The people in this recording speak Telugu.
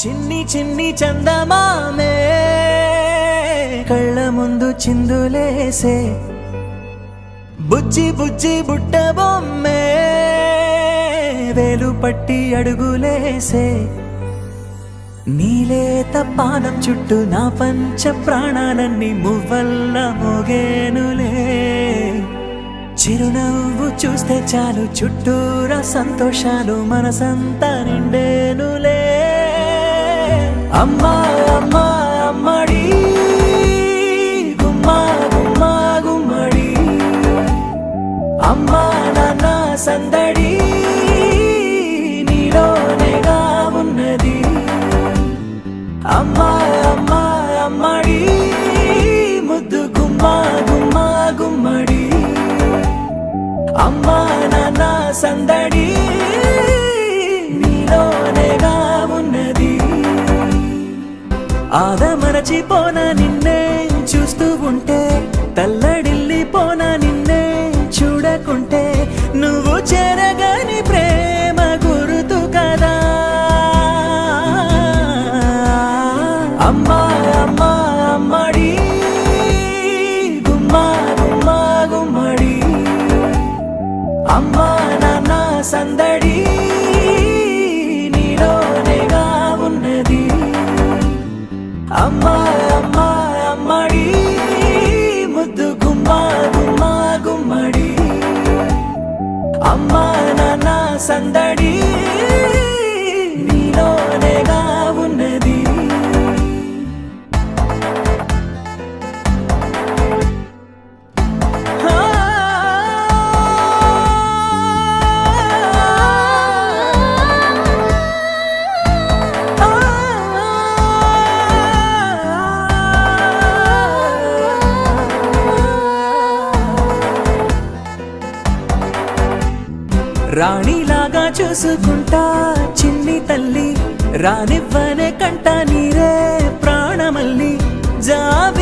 చిన్ని చిన్ని చందమామే కళ్ళ ముందు చిందులేసే బుజ్జి బుజ్జి బుట్ట బొమ్మే వేలు పట్టి అడుగులేసే నీలేత పానం చుట్టూ నా పంచ ప్రాణాలన్నీ మువ్వల్ల మోగేనులే చిరునవ్వు చూస్తే చాలు చుట్టూరా సంతోషాలు మనసంతా నిండేనులే అమ్మా అమ్మా అమ్మడి గుమ్మా గుమ్మా గుమ్మడి అమ్మా నాన్న సందడి నీలోనేగా ఉన్నది అమ్మా అమ్మా అమ్మడి ముద్దు గుమ్మా గుమ్మా గుమ్మడి అమ్మా నాన్న సందడి నీలోనేగా ఉన్నది ఆదమరచిపోన నిన్నే చూస్తూ ఉంటే తల్లడిల్లిపోన నిన్నే చూడకుంటే నువ్వు చెరగని ప్రేమ గుర్తు కదా అమ్మా అమ్మా అమ్మడి గుమ్మా గుమ్మా గుమ్మడి అమ్మా నాన్న సందడి నీలోనేగా ఉన్నది అమ్మా అమ్మా అమ్మడి ముద్దు గుమ్మా గుమ్మా గుమ్మడి అమ్మా నాన్న సందడి నీలోనేగా ఉన్నది రాణిలాగా చూసుకుంటా చిన్ని తల్లి రానివ్వనే కంట నీరే ప్రాణమల్లి జాబి